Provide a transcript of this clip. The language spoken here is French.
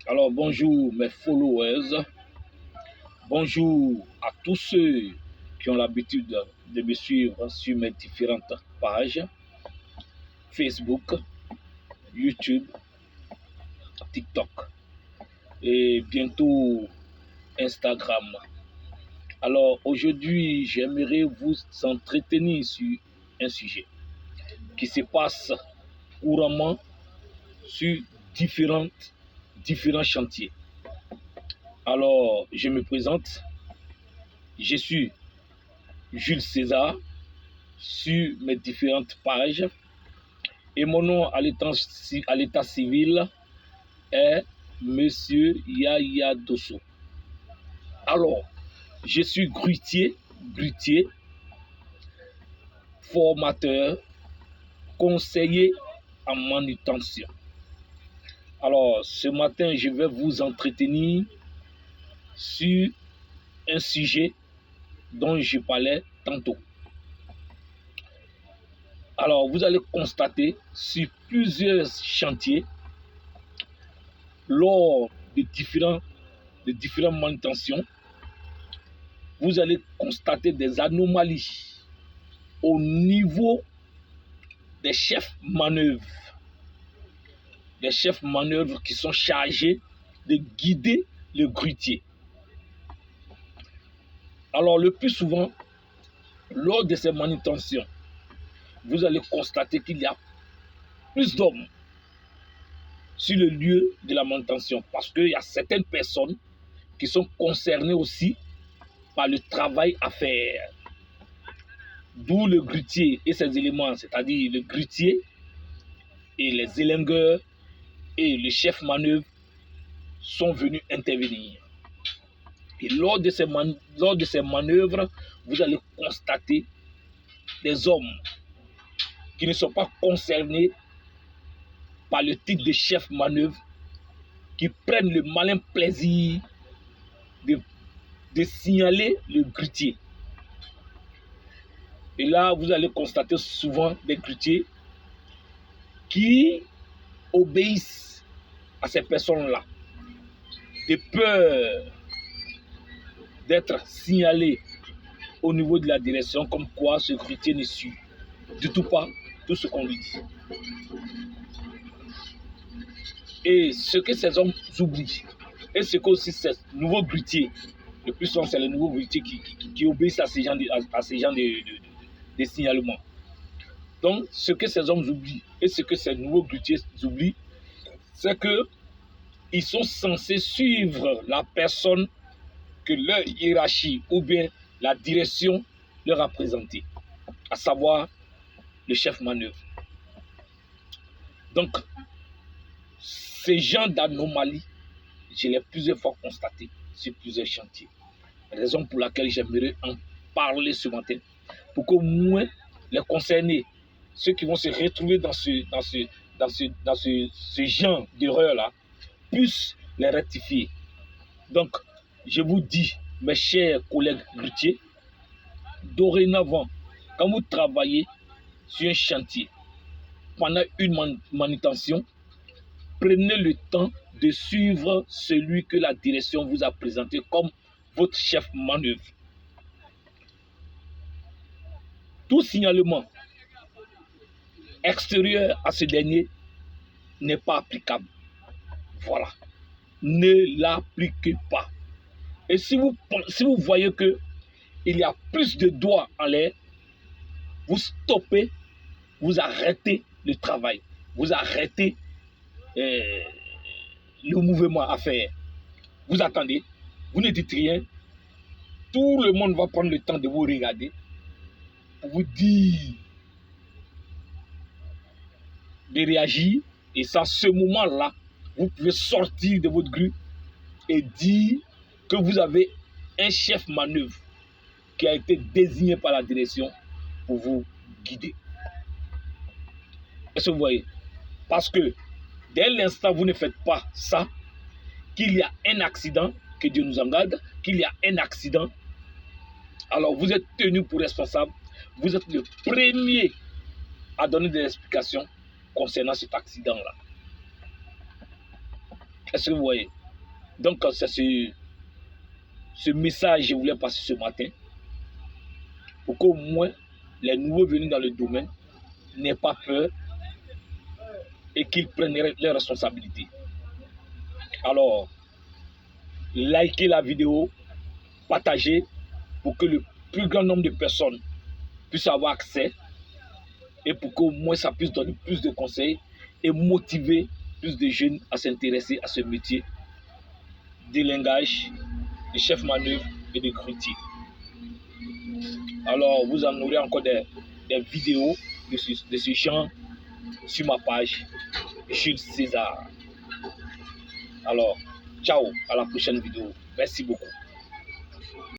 Alors bonjour mes followers, bonjour à tous ceux qui ont l'habitude de me suivre sur mes différentes pages, Facebook, YouTube, TikTok et bientôt Instagram. Alors aujourd'hui, j'aimerais vous entretenir sur un sujet qui se passe couramment sur différents chantiers. Alors, je me présente, je suis Jules César sur mes différentes pages et mon nom à l'état civil est Monsieur Yaya Dosso. Alors, je suis grutier, formateur, conseiller en manutention. Alors, ce matin, je vais vous entretenir sur un sujet dont je parlais tantôt. Alors, vous allez constater sur plusieurs chantiers, lors de différentes manutentions, vous allez constater des anomalies au niveau des chefs manœuvres. Les chefs manœuvres qui sont chargés de guider le grutier. Alors, le plus souvent, lors de ces manutentions, vous allez constater qu'il y a plus d'hommes sur le lieu de la manutention parce qu'il y a certaines personnes qui sont concernées aussi par le travail à faire. D'où le grutier et ses éléments, c'est-à-dire le grutier et les élingueurs et le chef manœuvre sont venus intervenir. Et lors de ces manœuvres, vous allez constater des hommes qui ne sont pas concernés par le titre de chef manœuvre, qui prennent le malin plaisir de signaler le grutier. Et là, vous allez constater souvent des grutiers qui obéissent à ces personnes-là, de peur d'être signalés au niveau de la direction comme quoi ce grutier ne suit du tout pas tout ce qu'on lui dit. Et ce que ces hommes oublient, et ce que aussi ces nouveaux grutiers, le plus souvent c'est les nouveaux grutiers qui obéissent à ces gens de signalement. Donc ce que ces hommes oublient et ce que ces nouveaux grutiers oublient, c'est qu'ils sont censés suivre la personne que leur hiérarchie ou bien la direction leur a présentée, à savoir le chef manœuvre. Donc, ces genres d'anomalies, je l'ai plusieurs fois constaté sur plusieurs chantiers. Raison pour laquelle j'aimerais en parler ce matin, pour qu'au moins les concernés, ceux qui vont se retrouver dans ce genre d'erreur-là, puissent les rectifier. Donc, je vous dis, mes chers collègues grutiers, dorénavant, quand vous travaillez sur un chantier, pendant une manutention, prenez le temps de suivre celui que la direction vous a présenté comme votre chef manœuvre. Tout signalement extérieur à ce dernier n'est pas applicable. Voilà. Ne l'appliquez pas. Et si vous voyez qu'il y a plus de doigts en l'air, vous stoppez, vous arrêtez le travail, vous arrêtez le mouvement à faire. Vous attendez, vous ne dites rien, tout le monde va prendre le temps de vous regarder pour vous dire de réagir. Et c'est à ce moment-là, vous pouvez sortir de votre grue et dire que vous avez un chef manœuvre qui a été désigné par la direction pour vous guider. Est-ce que vous voyez? Parce que dès l'instant où vous ne faites pas ça, qu'il y a un accident, que Dieu nous en garde, qu'il y a un accident, alors vous êtes tenu pour responsable, vous êtes le premier à donner des explications concernant cet accident-là. Est-ce que vous voyez? Donc, c'est ce message que je voulais passer ce matin pour qu'au moins les nouveaux venus dans le domaine n'aient pas peur et qu'ils prennent leurs responsabilités. Alors, likez la vidéo, partagez pour que le plus grand nombre de personnes puissent avoir accès et pour qu'au moins ça puisse donner plus de conseils et motiver plus de jeunes à s'intéresser à ce métier d'élingage, de chef manœuvre et de grutier. Alors, vous en aurez encore des vidéos de ce genre sur ma page Jules César. Alors, ciao, à la prochaine vidéo. Merci beaucoup.